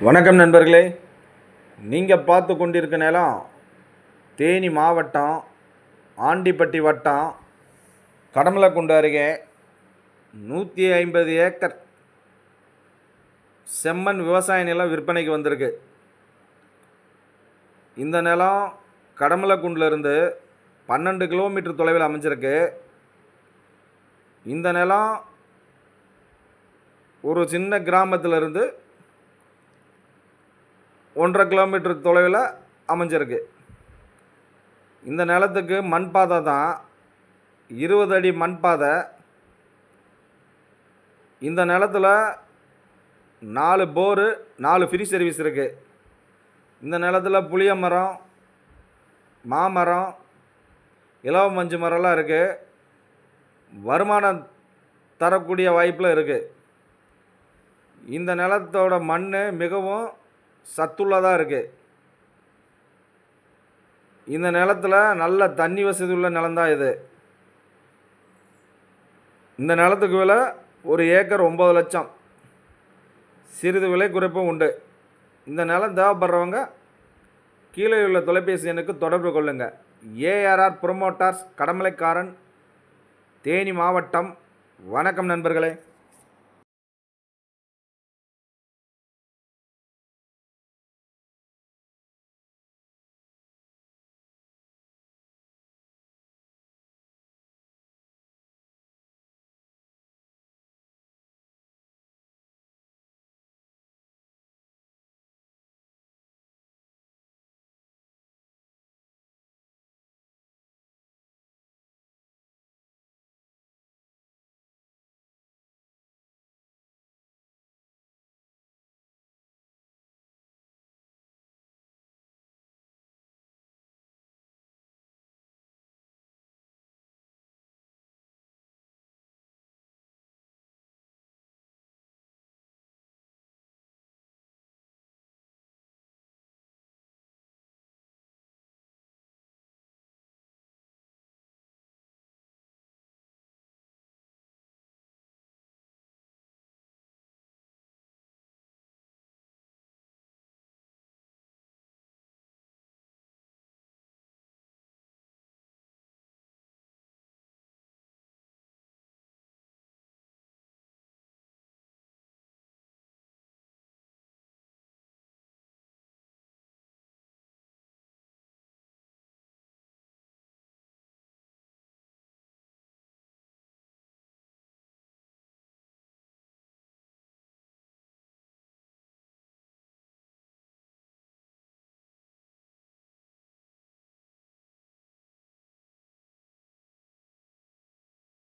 வணக்கம் நண்பர்களே. நீங்கள் பார்த்து கொண்டிருக்க நிலம் தேனி மாவட்டம் ஆண்டிப்பட்டி வட்டம் கடமலக்குண்டு அருகே 150 ஏக்கர் செம்மண் விவசாய நிலம் விற்பனைக்கு வந்திருக்கு. இந்த நிலம் கடமலக்குண்டிலிருந்து 12 கிலோமீட்டர் தொலைவில் அமைஞ்சிருக்கு. இந்த நிலம் ஒரு சின்ன கிராமத்திலிருந்து 1.5 கிலோமீட்டர் தொலைவில் அமைஞ்சிருக்கு. இந்த நிலத்துக்கு மண் பாதை தான், 20 அடி மண் பாதை. இந்த நிலத்தில் 4 போரு 4 ஃப்ரீ சர்வீஸ் இருக்குது. இந்த நிலத்தில் புளிய மரம், மாமரம், இலவ மஞ்சு மரம்லாம் இருக்குது. வருமானம் தரக்கூடிய வாய்ப்பில் இருக்குது. இந்த நிலத்தோட மண் மிகவும் சத்துள்ளதாக இருக்குது. இந்த நிலத்தில் நல்ல தண்ணி வசதி உள்ள நிலம்தான் இது. இந்த நிலத்துக்கு விலை ஒரு ஏக்கர் 9 லட்சம். சிறிது விலை குறைப்பும் உண்டு. இந்த நிலம் தேவைப்படுறவங்க கீழே உள்ள தொலைபேசி எண்ணுக்கு தொடர்பு கொள்ளுங்கள். ஏஆர்ஆர் ப்ரொமோட்டர்ஸ், கடமலைக்காரன், தேனி மாவட்டம். வணக்கம் நண்பர்களே.